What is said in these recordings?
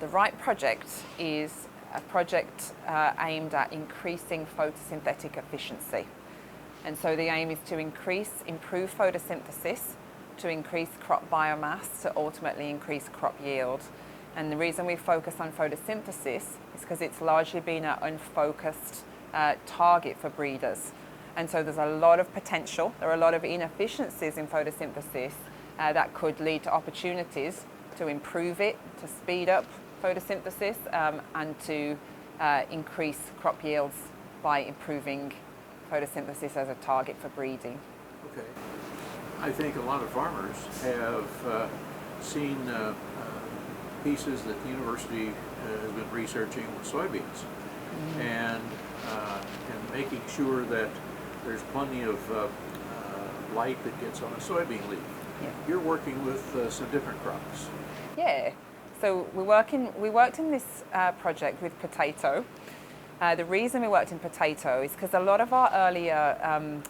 The right project is a project aimed at increasing photosynthetic efficiency. And so the aim is to improve photosynthesis, to increase crop biomass, to ultimately increase crop yield. And the reason we focus on photosynthesis is because it's largely been an unfocused target for breeders. And so there's a lot of potential. There are a lot of inefficiencies in photosynthesis that could lead to opportunities to improve it, to speed up photosynthesis, and to increase crop yields by improving photosynthesis as a target for breeding. Okay. I think a lot of farmers have seen pieces that the university has been researching with soybeans, and making sure that there's plenty of light that gets on a soybean leaf. Yeah. You're working with some different crops. Yeah. So we worked in this project with potato. The reason we worked in potato is because a lot of our earlier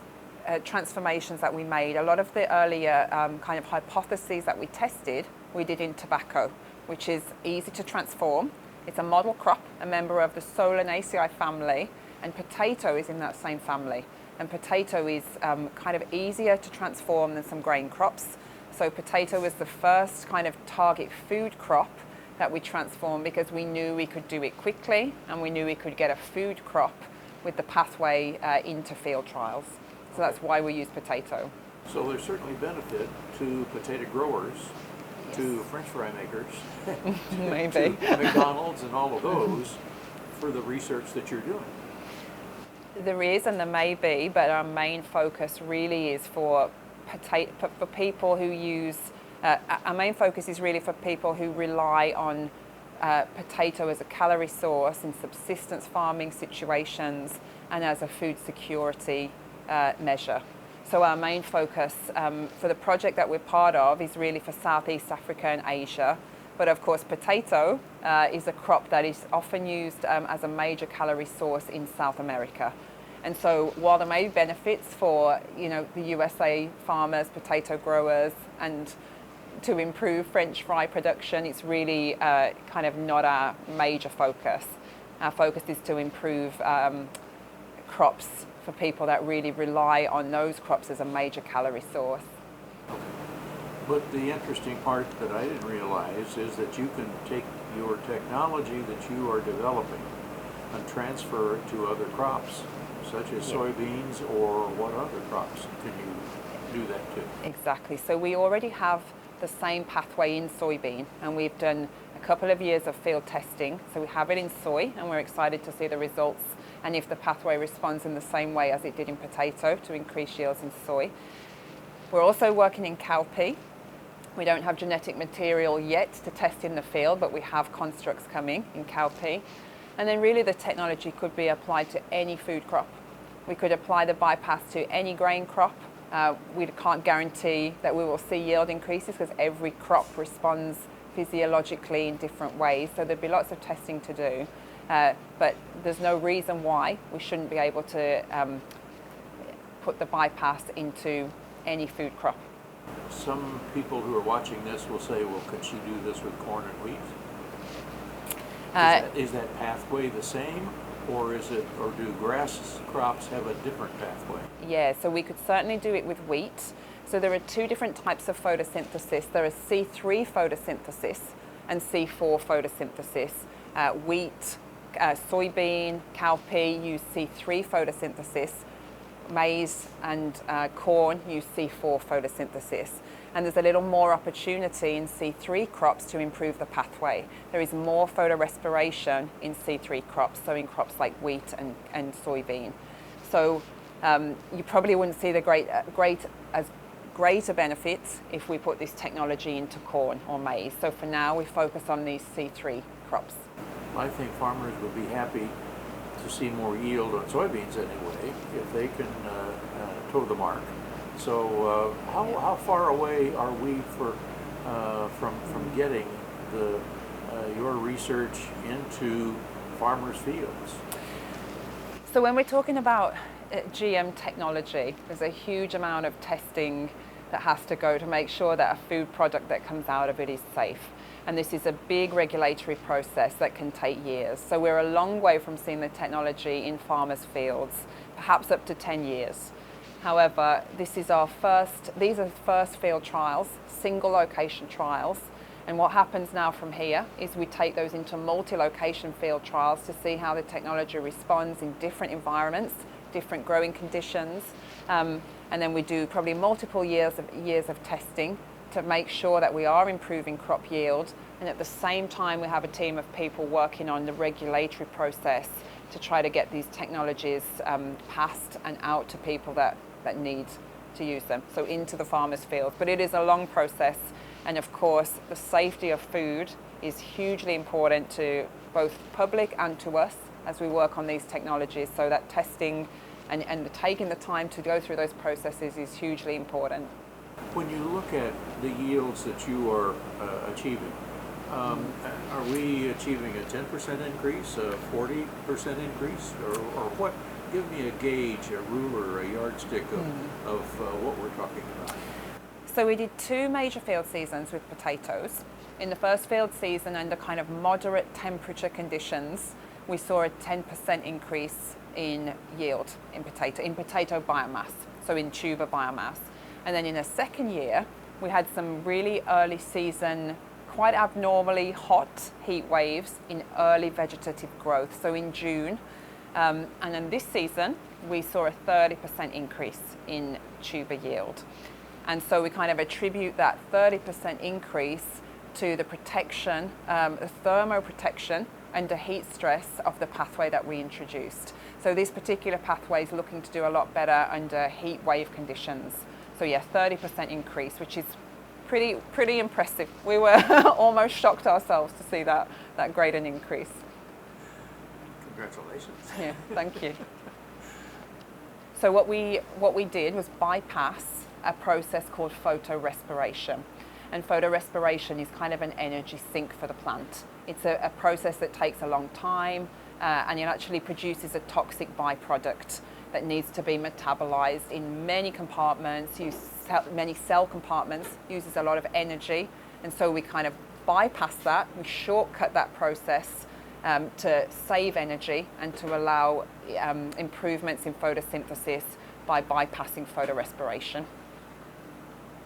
transformations that we made, a lot of the earlier kind of hypotheses that we tested, we did in tobacco, which is easy to transform. It's a model crop, a member of the Solanaceae family, and potato is in that same family. And potato is kind of easier to transform than some grain crops. So potato was the first kind of target food crop that we transformed because we knew we could do it quickly and we knew we could get a food crop with the pathway into field trials. So that's why we use potato. So there's certainly benefit to potato growers, yes, to French fry makers, maybe to McDonald's and all of those for the research that you're doing. There is and there may be, but our main focus really is for people who use, our main focus is really for people who rely on potato as a calorie source in subsistence farming situations and as a food security measure. So our main focus for the project that we're part of is really for Southeast Africa and Asia. But of course, potato is a crop that is often used as a major calorie source in South America. And so while there may be benefits for, the USA farmers, potato growers, and to improve French fry production, it's really kind of not our major focus. Our focus is to improve crops for people that really rely on those crops as a major calorie source. Okay. But the interesting part that I didn't realize is that you can take your technology that you are developing and transfer it to other crops, such as soybeans, or what other crops can you do that to? Exactly. So we already have the same pathway in soybean, and we've done a couple of years of field testing. So we have it in soy, and we're excited to see the results and if the pathway responds in the same way as it did in potato to increase yields in soy. We're also working in cowpea. We don't have genetic material yet to test in the field, but we have constructs coming in cowpea. And then really the technology could be applied to any food crop. We could apply the bypass to any grain crop. We can't guarantee that we will see yield increases because every crop responds physiologically in different ways. So there'd be lots of testing to do. But there's no reason why we shouldn't be able to put the bypass into any food crop. Some people who are watching this will say, well, could she do this with corn and wheat? Is that pathway the same, or do grass crops have a different pathway? Yeah, so we could certainly do it with wheat. So there are two different types of photosynthesis. There is C3 photosynthesis and C4 photosynthesis. Wheat, soybean, cowpea use C3 photosynthesis. Maize and corn use C4 photosynthesis. And there's a little more opportunity in C3 crops to improve the pathway. There is more photorespiration in C3 crops, so in crops like wheat and soybean. So you probably wouldn't see the greater benefits if we put this technology into corn or maize. So for now, we focus on these C3 crops. I think farmers would be happy to see more yield on soybeans anyway, if they can toe the mark. So how far away are we from getting your research into farmers' fields? So when we're talking about GM technology, there's a huge amount of testing that has to go to make sure that a food product that comes out of it is safe. And this is a big regulatory process that can take years. So we're a long way from seeing the technology in farmers' fields, perhaps up to 10 years. However, these are first field trials, single location trials. And what happens now from here is we take those into multi-location field trials to see how the technology responds in different environments, different growing conditions. And then we do probably multiple years of testing to make sure that we are improving crop yield. And at the same time, we have a team of people working on the regulatory process to try to get these technologies passed and out to people that need to use them, so into the farmer's field. But it is a long process, and of course the safety of food is hugely important to both public and to us as we work on these technologies, so that testing and taking the time to go through those processes is hugely important. When you look at the yields that you are achieving, are we achieving a 10% increase, a 40% increase, or what? Give me a gauge, a ruler, a yardstick of what we're talking about. So we did 2 major field seasons with potatoes. In the first field season, under kind of moderate temperature conditions, we saw a 10% increase in yield in potato biomass, so in tuber biomass. And then in the second year, we had some really early season, quite abnormally hot heat waves in early vegetative growth, so in June. And then this season, we saw a 30% increase in tuber yield. And so we kind of attribute that 30% increase to the protection, the thermoprotection under heat stress of the pathway that we introduced. So this particular pathway is looking to do a lot better under heat wave conditions. So yeah, 30% increase, which is pretty impressive. We were almost shocked ourselves to see that great an increase. Congratulations. Yeah, thank you. So what we did was bypass a process called photorespiration. And photorespiration is kind of an energy sink for the plant. It's a process that takes a long time and it actually produces a toxic byproduct that needs to be metabolized in many compartments, many cell compartments, uses a lot of energy. And so we kind of bypass that, we shortcut that process to save energy and to allow improvements in photosynthesis by bypassing photorespiration.